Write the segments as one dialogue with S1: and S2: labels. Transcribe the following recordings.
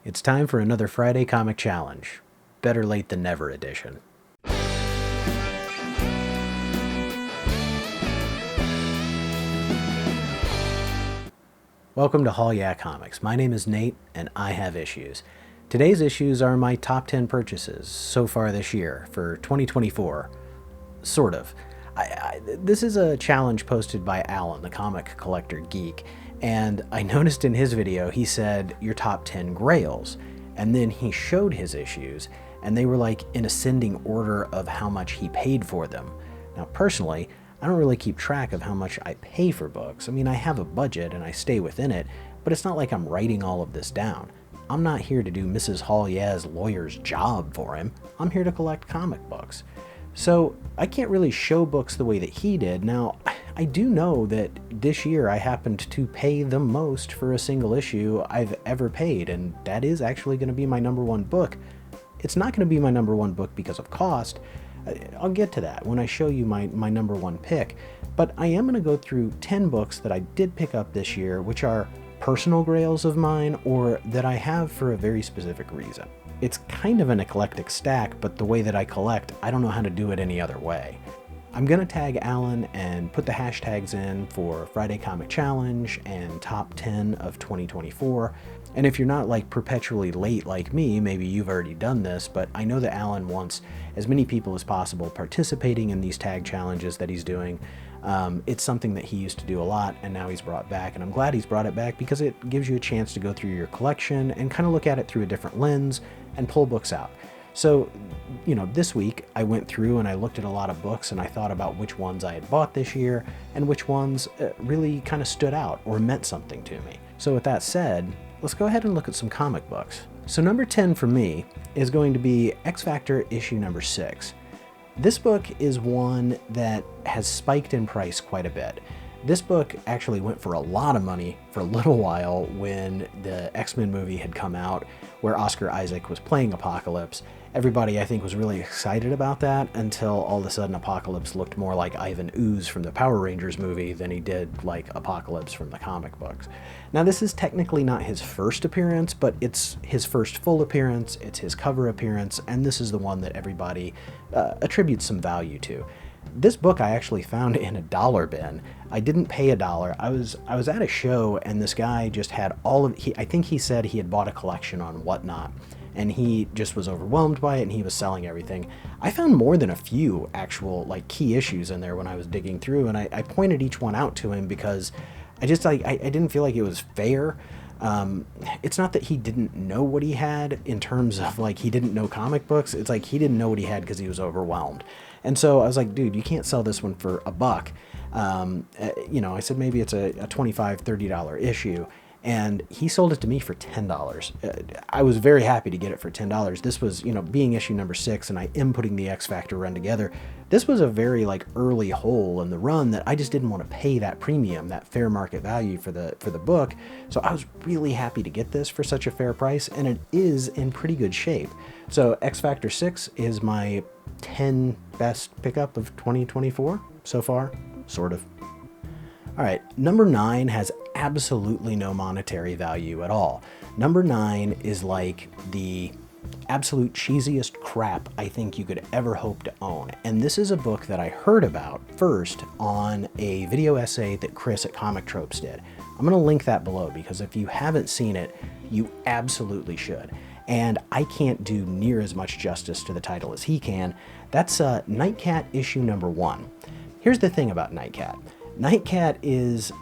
S1: It's time for another Friday Comic Challenge. Better late than never edition. Welcome to Haul Yeah Comics. My name is Nate, and I have issues. Today's issues are my top 10 purchases so far this year for 2024. Sort of. This is a challenge posted by Allan, the ComicCollectorGeek, and I noticed in his video he said your top 10 grails, and then he showed his issues, and they were like in ascending order of how much he paid for them. Now personally, I don't really keep track of how much I pay for books. I mean, I have a budget and I stay within it, but it's not like I'm writing all of this down. I'm not here to do Mrs. Haul Yeah's lawyer's job for him. I'm here to collect comic books. So I can't really show books the way that he did. Now, I do know that this year I happened to pay the most for a single issue I've ever paid, and that is actually going to be my number one book. It's not going to be my number one book because of cost. I'll get to that when I show you my number one pick, but I am going to go through 10 books that I did pick up this year, which are personal grails of mine or that I have for a very specific reason. It's kind of an eclectic stack, but the way that I collect, I don't know how to do it any other way. I'm going to tag Allan and put the hashtags in for Friday Comic Challenge and Top 10 of 2024. And if you're not like perpetually late like me, maybe you've already done this, but I know that Allan wants as many people as possible participating in these tag challenges that he's doing. It's something that he used to do a lot, and now he's brought back, and I'm glad he's brought it back because it gives you a chance to go through your collection and kind of look at it through a different lens and pull books out. So, this week I went through and I looked at a lot of books and I thought about which ones I had bought this year and which ones really kind of stood out or meant something to me. So with that said, let's go ahead and look at some comic books. So number 10 for me is going to be X Factor issue number 6. This book is one that has spiked in price quite a bit. This book actually went for a lot of money for a little while when the X-Men movie had come out, where Oscar Isaac was playing Apocalypse. Everybody, I think, was really excited about that until all of a sudden Apocalypse looked more like Ivan Ooze from the Power Rangers movie than he did like Apocalypse from the comic books. Now, this is technically not his first appearance, but it's his first full appearance, it's his cover appearance, and this is the one that everybody attributes some value to. This book I actually found in a dollar bin. I didn't pay $1. I was at a show and this guy just had I think he said he had bought a collection on Whatnot, and he just was overwhelmed by it and he was selling everything. I found more than a few actual like key issues in there when I was digging through, and I pointed each one out to him because I didn't feel like it was fair. It's not that he didn't know what he had in terms of like he didn't know comic books. It's like he didn't know what he had because he was overwhelmed. And so I was like, dude, you can't sell this one for $1. I said maybe it's a $25, $30 issue. And he sold it to me for $10. I was very happy to get it for $10. This was, being issue number 6, and I am putting the X Factor run together. This was a very early hole in the run that I just didn't want to pay that premium, that fair market value for the book. So I was really happy to get this for such a fair price, and it is in pretty good shape. So X Factor 6 is my 10 best pickup of 2024 so far, sort of. All right, number 9 has absolutely no monetary value at all. Number 9 is like the absolute cheesiest crap I think you could ever hope to own. And this is a book that I heard about first on a video essay that Chris at Comic Tropes did. I'm going to link that below because if you haven't seen it, you absolutely should. And I can't do near as much justice to the title as he can. That's Nightcat issue number 1. Here's the thing about Nightcat. Nightcat is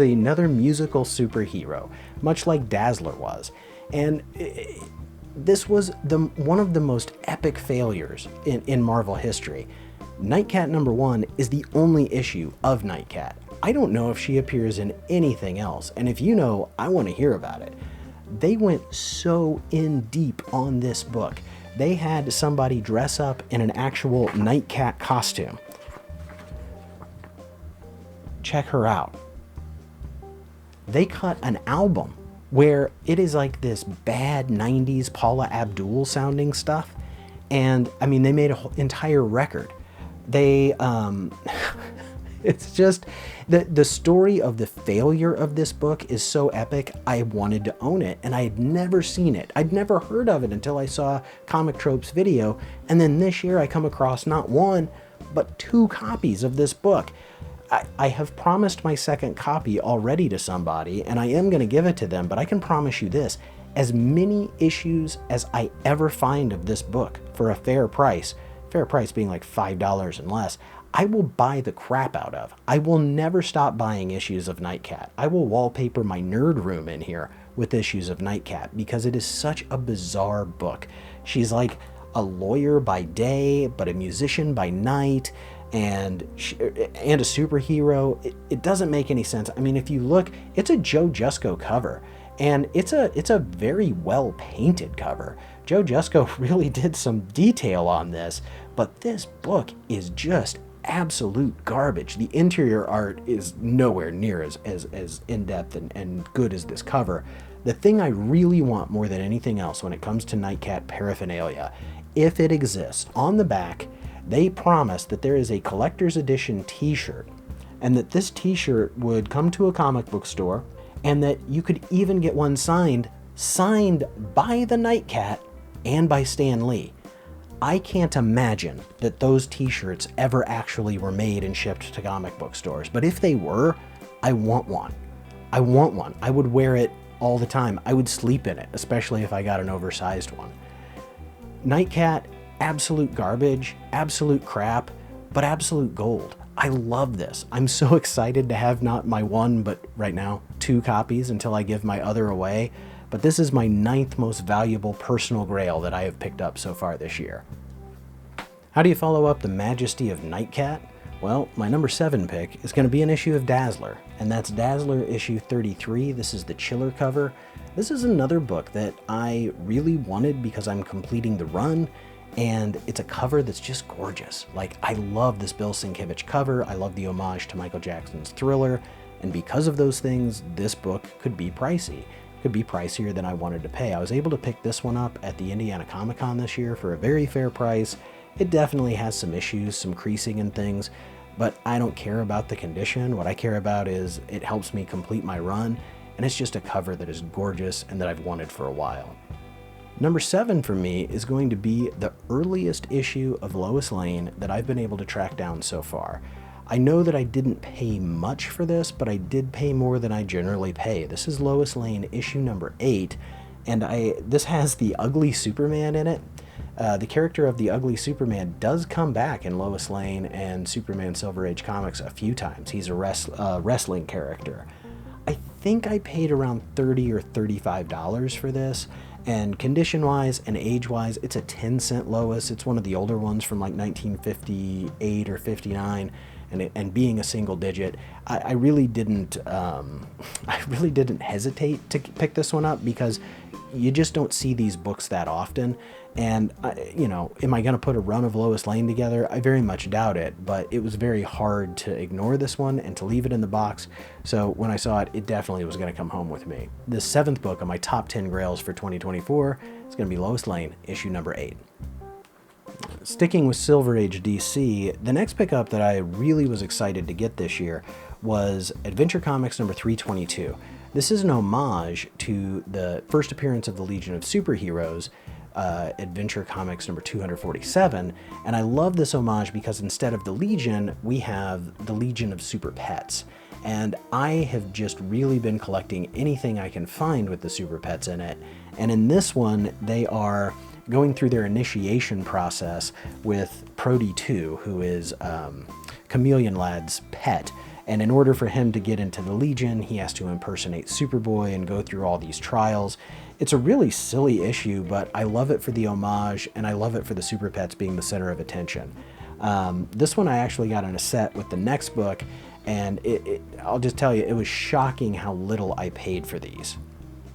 S1: another musical superhero, much like Dazzler was. And this was one of the most epic failures in Marvel history. Nightcat number 1 is the only issue of Nightcat. I don't know if she appears in anything else, and if you know, I want to hear about it. They went so in deep on this book. They had somebody dress up in an actual Nightcat costume. Check her out. They cut an album where it is like this bad 90s Paula Abdul sounding stuff. And I mean, they made an entire record. They, It's just the story of the failure of this book is so epic. I wanted to own it, and I had never seen it. I'd never heard of it until I saw Comic Trope's video, and then this year I come across not one, but 2 copies of this book. I have promised my second copy already to somebody, and I am going to give it to them, but I can promise you this: as many issues as I ever find of this book for a fair price being like $5 and less, I will buy the crap out of. I will never stop buying issues of Nightcat. I will wallpaper my nerd room in here with issues of Nightcat because it is such a bizarre book. She's like a lawyer by day, but a musician by night, and a superhero. It doesn't make any sense. I mean, if you look, it's a Joe Jusko cover, and it's a very well painted cover. Joe Jusko really did some detail on this, but this book is just absolute garbage. The interior art is nowhere near as in-depth and good as this cover. The thing I really want more than anything else when it comes to Nightcat paraphernalia, if it exists, on the back they promise that there is a collector's edition t-shirt, and that this t-shirt would come to a comic book store, and that you could even get one signed by the Nightcat and by Stan Lee. I can't imagine that those t-shirts ever actually were made and shipped to comic book stores, but if they were, I want one. I want one. I would wear it all the time. I would sleep in it, especially if I got an oversized one. Nightcat, absolute garbage, absolute crap, but absolute gold. I love this. I'm so excited to have not my one, but right now 2 copies until I give my other away. But this is my 9th most valuable personal grail that I have picked up so far this year. How do you follow up the majesty of Nightcat? Well, my number 7 pick is going to be an issue of Dazzler, and that's Dazzler issue 33. This is the Chiller cover. This is another book that I really wanted because I'm completing the run, and it's a cover that's just gorgeous. Like, I love this Bill Sienkiewicz cover. I love the homage to Michael Jackson's Thriller, and because of those things, this book could be pricey. Could be pricier than I wanted to pay. I was able to pick this one up at the Indiana Comic Con this year for a very fair price. It definitely has some issues, some creasing and things, but I don't care about the condition. What I care about is it helps me complete my run, and it's just a cover that is gorgeous and that I've wanted for a while. Number 7 for me is going to be the earliest issue of Lois Lane that I've been able to track down so far. I know that I didn't pay much for this, but I did pay more than I generally pay. This is Lois Lane issue number 8, and this has the Ugly Superman in it. The character of the Ugly Superman does come back in Lois Lane and Superman Silver Age comics a few times. He's a wrestling character. I think I paid around $30 or $35 for this, and condition-wise and age-wise, it's a 10-cent Lois. It's one of the older ones from like 1958 or 59, and being a single digit, I really didn't hesitate to pick this one up because you just don't see these books that often. And am I going to put a run of Lois Lane together? I very much doubt it, but it was very hard to ignore this one and to leave it in the box. So when I saw it, it definitely was going to come home with me. The 7th book on my top 10 grails for 2024 is going to be Lois Lane, issue number 8. Sticking with Silver Age DC, the next pickup that I really was excited to get this year was Adventure Comics number 322. This is an homage to the first appearance of the Legion of Superheroes, Adventure Comics number 247, and I love this homage because instead of the Legion, we have the Legion of Super Pets. And I have just really been collecting anything I can find with the Super Pets in it, and in this one, they are going through their initiation process with Prody 2, who is Chameleon Lad's pet. And in order for him to get into the Legion, he has to impersonate Superboy and go through all these trials. It's a really silly issue, but I love it for the homage, and I love it for the Super Pets being the center of attention. This one I actually got in a set with the next book, and I'll just tell you, it was shocking how little I paid for these.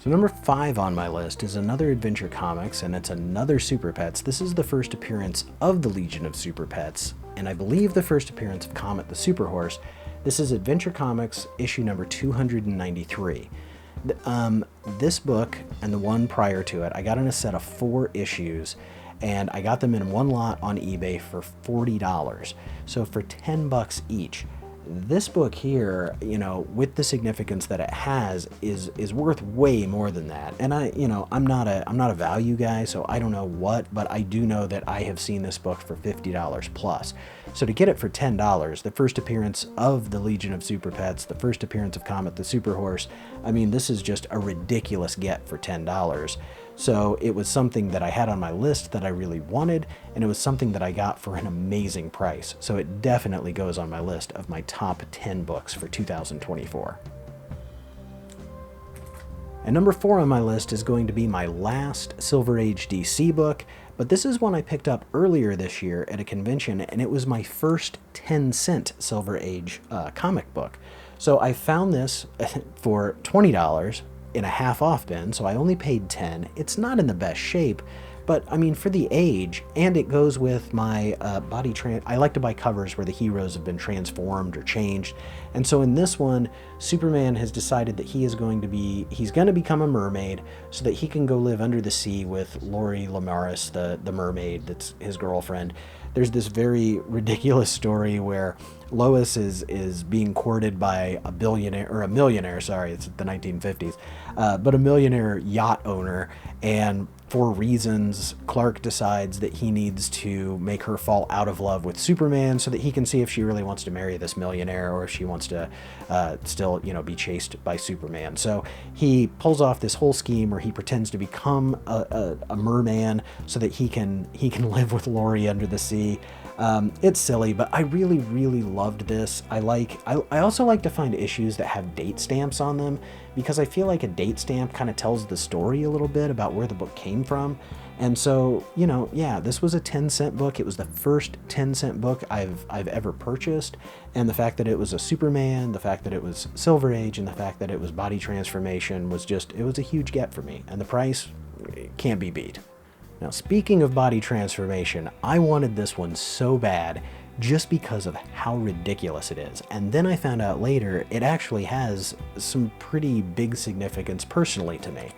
S1: So number 5 on my list is another Adventure Comics, and it's another Super Pets. This is the first appearance of the Legion of Super Pets, and I believe the first appearance of Comet the Super Horse. This is Adventure Comics issue number 293. This book and the one prior to it, I got in a set of 4 issues, and I got them in one lot on eBay for $40. So for $10 each, This book here, with the significance that it has, is worth way more than that. And I'm not a value guy, so I don't know what, but I do know that I have seen this book for $50 plus. So to get it for $10, the first appearance of the Legion of Super Pets, the first appearance of Comet the Super Horse, I mean, this is just a ridiculous get for $10. So it was something that I had on my list that I really wanted, and it was something that I got for an amazing price. So it definitely goes on my list of my top 10 books for 2024. And number 4 on my list is going to be my last Silver Age DC book, but this is one I picked up earlier this year at a convention, and it was my first 10-cent Silver Age comic book. So I found this for $20 in a half off bin, so I only paid $10. It's not in the best shape, but I mean, for the age, and it goes with my I like to buy covers where the heroes have been transformed or changed. And so in this one, Superman has decided that he's going to become a mermaid so that he can go live under the sea with Lori Lamaris, the mermaid that's his girlfriend. There's this very ridiculous story where Lois is being courted by a millionaire, sorry, it's the 1950s, but a millionaire yacht owner, and for reasons, Clark decides that he needs to make her fall out of love with Superman so that he can see if she really wants to marry this millionaire or if she wants to still, be chased by Superman. So he pulls off this whole scheme where he pretends to become a merman so that he can live with Lori under the sea. It's silly, but I really, really loved this. I also like to find issues that have date stamps on them, because I feel like a date stamp kind of tells the story a little bit about where the book came from. And so, this was a 10-cent book. It was the first 10-cent book I've ever purchased. And the fact that it was a Superman, the fact that it was Silver Age, and the fact that it was body transformation it was a huge get for me. And the price can't be beat. Now, speaking of body transformation, I wanted this one so bad just because of how ridiculous it is. And then I found out later it actually has some pretty big significance personally to me.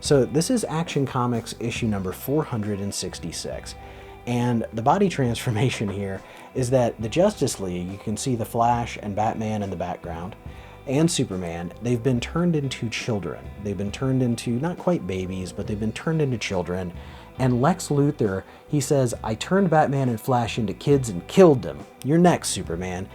S1: So this is Action Comics issue number 466. And the body transformation here is that the Justice League, you can see the Flash and Batman in the background, and Superman, they've been turned into children. They've been turned into, not quite babies, but they've been turned into children. And Lex Luthor, he says, "I turned Batman and Flash into kids and killed them. You're next, Superman."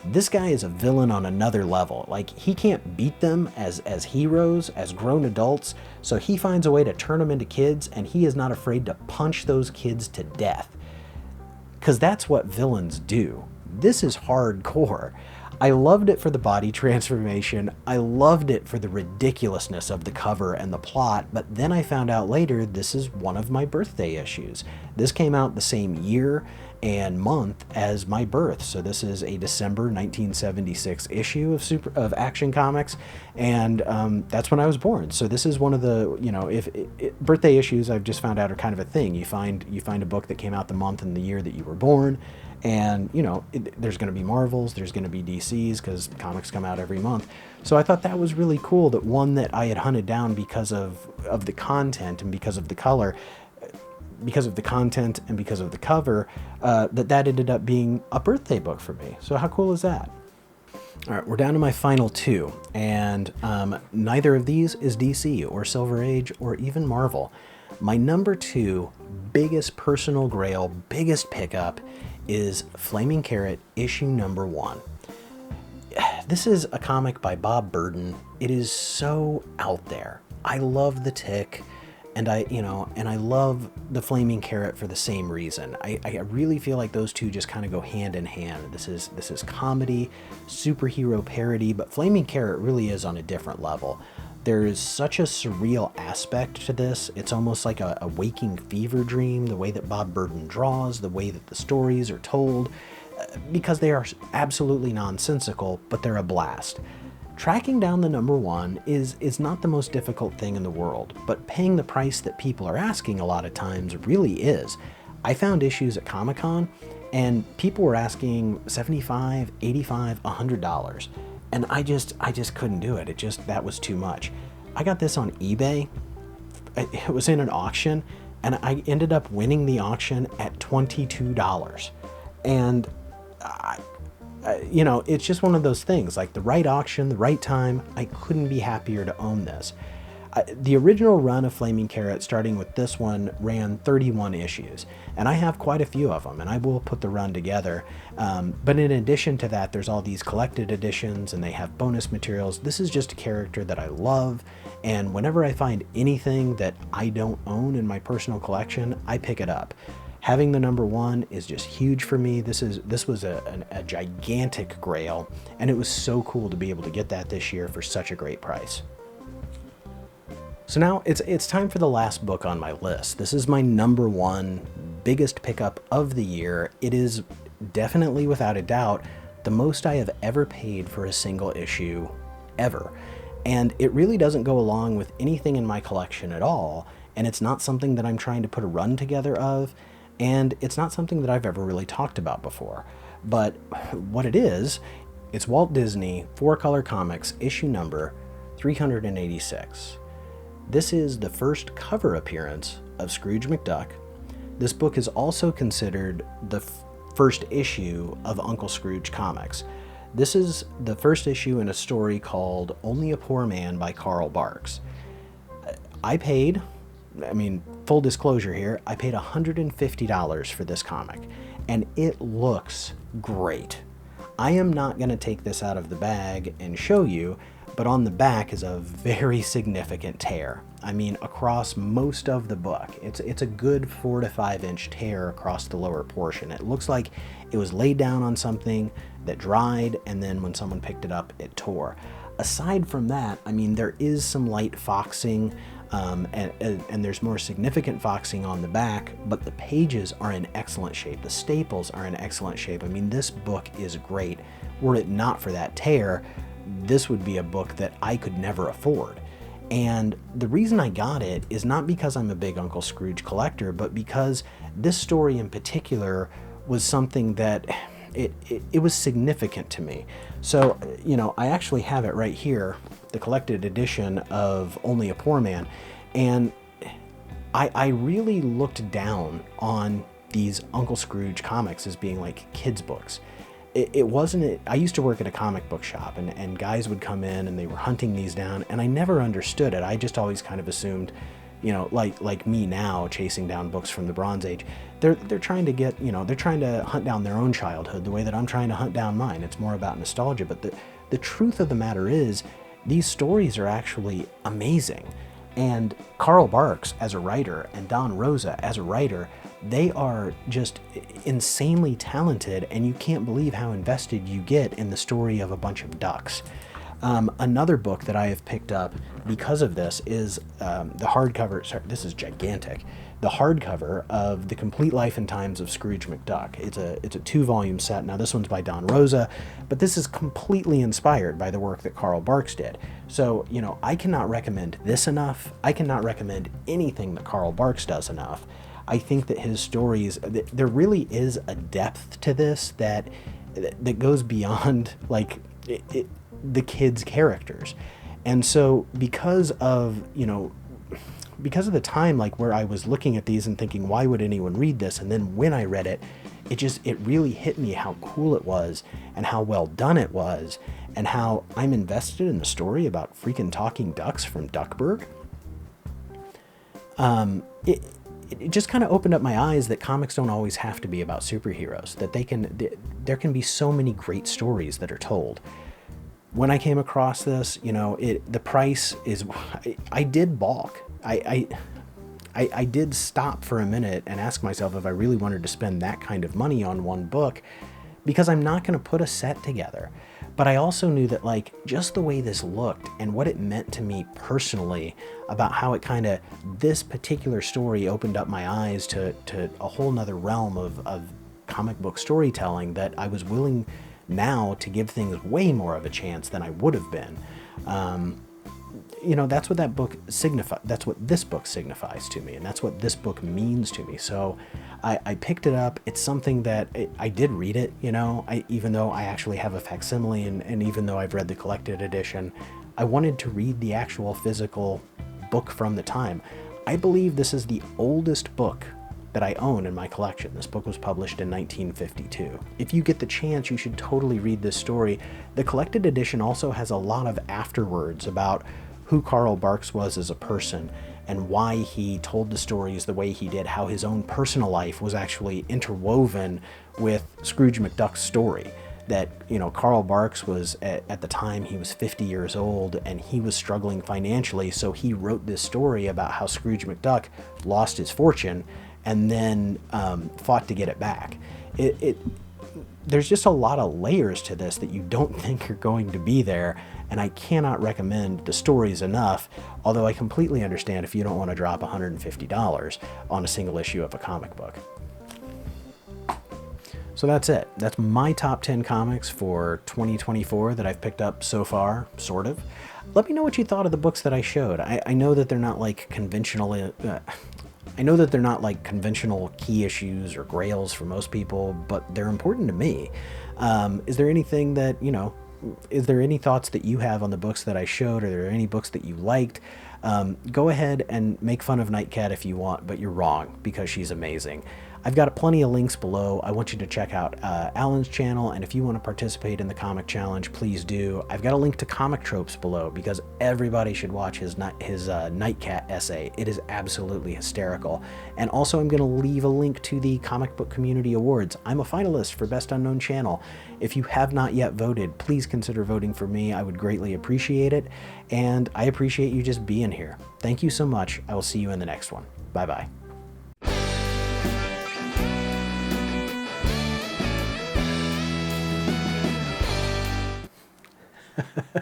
S1: This guy is a villain on another level. Like, he can't beat them as heroes, as grown adults, so he finds a way to turn them into kids, and he is not afraid to punch those kids to death. Because that's what villains do. This is hardcore. I loved it for the body transformation. I loved it for the ridiculousness of the cover and the plot, but then I found out later this is one of my birthday issues. This came out the same year and month as my birth, so this is a December 1976 issue of Action Comics, and that's when I was born. So this is one of the, birthday issues I've just found out are kind of a thing. You find a book that came out the month and the year that you were born, and there's going to be Marvels, there's going to be DCs, because comics come out every month. So I thought that was really cool, that one that I had hunted down because of the content and because of the color, because of the content and because of the cover, that ended up being a birthday book for me. So how cool is that? All right, we're down to my final 2, and neither of these is DC or Silver Age or even Marvel. My number 2 biggest personal grail, biggest pickup is Flaming Carrot issue number 1. This is a comic by Bob Burden. It is so out there. I love the Tick, and I love the Flaming Carrot for the same reason. I really feel like those two just kind of go hand in hand. This is comedy, superhero parody, but Flaming Carrot really is on a different level. There is such a surreal aspect to this. It's almost like a waking fever dream, the way that Bob Burden draws, the way that the stories are told, because they are absolutely nonsensical, but they're a blast. Tracking down the number 1 is not the most difficult thing in the world, but paying the price that people are asking a lot of times really is. I found issues at Comic-Con, and people were asking $75, $85, $100. And I just couldn't do it. That was too much. I got this on eBay. It was in an auction, and I ended up winning the auction at $22. And you know, it's just one of those things, like the right auction, the right time. I couldn't be happier to own this. The original run of Flaming Carrot, starting with this one, ran 31 issues, and I have quite a few of them, and I will put the run together. But in addition to that, there's all these collected editions, and they have bonus materials. This is just a character that I love, and whenever I find anything that I don't own in my personal collection, I pick it up. Having the number 1 is just huge for me. This was a gigantic grail, and it was so cool to be able to get that this year for such a great price. So now it's time for the last book on my list. This is my number 1 biggest pickup of the year. It is definitely, without a doubt, the most I have ever paid for a single issue ever. And it really doesn't go along with anything in my collection at all, and it's not something that I'm trying to put a run together of, and it's not something that I've ever really talked about before. But what it is, it's Walt Disney 4-Color Comics issue number 386. This is the first cover appearance of Scrooge McDuck. This book is also considered the first issue of Uncle Scrooge comics. This is the first issue in a story called Only a Poor Man by Carl Barks. Full disclosure here, I paid $150 for this comic, and it looks great. I am not going to take this out of the bag and show you, but on the back is a very significant tear. I mean, across most of the book. It's a good 4 to 5 inch tear across the lower portion. It looks like it was laid down on something that dried, and then when someone picked it up, it tore. Aside from that, I mean, there is some light foxing, and there's more significant foxing on the back, but the pages are in excellent shape. The staples are in excellent shape. I mean, this book is great. Were it not for that tear, this would be a book that I could never afford. And the reason I got it is not because I'm a big Uncle Scrooge collector, but because this story in particular was something that it was significant to me. So, you know, I actually have it right here, the collected edition of Only a Poor Man, and I really looked down on these Uncle Scrooge comics as being like kids' books. It wasn't, I used to work at a comic book shop, and guys would come in and they were hunting these down, and I never understood it. I just always kind of assumed, you know, like me now chasing down books from the Bronze Age, they're trying to get, you know, they're trying to hunt down their own childhood the way that I'm trying to hunt down mine. It's more about nostalgia, but the truth of the matter is these stories are actually amazing. And Carl Barks as a writer and Don Rosa as a writer, they are just insanely talented, and you can't believe how invested you get in the story of a bunch of ducks. Another book that I have picked up because of this is the hardcover. Sorry, this is gigantic. The hardcover of The Complete Life and Times of Scrooge McDuck. It's a 2-volume set. Now this one's by Don Rosa, but this is completely inspired by the work that Carl Barks did. So, you know, I cannot recommend this enough. I cannot recommend anything that Carl Barks does enough. I think that his stories, there really is a depth to this that goes beyond like the kids' characters. And so because of the time, like where I was looking at these and thinking, why would anyone read this? And then when I read it, it really hit me how cool it was and how well done it was and how I'm invested in the story about freaking talking ducks from Duckburg. It just kind of opened up my eyes that comics don't always have to be about superheroes, that there can be so many great stories that are told. When I came across this, you know, the price is, I did balk. I did stop for a minute and ask myself if I really wanted to spend that kind of money on one book, because I'm not going to put a set together. But I also knew that, like, just the way this looked and what it meant to me personally about how it kind of, this particular story opened up my eyes to a whole nother realm of comic book storytelling, that I was willing now to give things way more of a chance than I would have been. You know, that's what that book signifies. That's what this book signifies to me, and that's what this book means to me. So I picked it up. It's something that I did read it, you know, even though I actually have a facsimile, and even though I've read the collected edition, I wanted to read the actual physical book from the time. I believe this is the oldest book that I own in my collection. This book was published in 1952. If you get the chance, you should totally read this story. The collected edition also has a lot of afterwords about who Carl Barks was as a person and why he told the stories the way he did, how his own personal life was actually interwoven with Scrooge McDuck's story. That, you know, Carl Barks was, at the time, he was 50 years old and he was struggling financially, so he wrote this story about how Scrooge McDuck lost his fortune and then fought to get it back. There's just a lot of layers to this that you don't think are going to be there, and I cannot recommend the stories enough, although I completely understand if you don't want to drop $150 on a single issue of a comic book. So that's it. That's my top 10 comics for 2024 that I've picked up so far, sort of. Let me know what you thought of the books that I showed. I know that they're not like conventional. I know that they're not like conventional key issues or grails for most people, but they're important to me. Is there anything that, you know, is there any thoughts that you have on the books that I showed? Are there any books that you liked? Go ahead and make fun of Nightcat if you want, but you're wrong because she's amazing. I've got plenty of links below. I want you to check out Allan's channel, and if you want to participate in the comic challenge, please do. I've got a link to Comic Tropes below because everybody should watch his Nightcat essay. It is absolutely hysterical. And also I'm going to leave a link to the Comic Book Community Awards. I'm a finalist for Best Unknown Channel. If you have not yet voted, please consider voting for me. I would greatly appreciate it, and I appreciate you just being here. Thank you so much. I will see you in the next one. Bye-bye. Ha ha ha.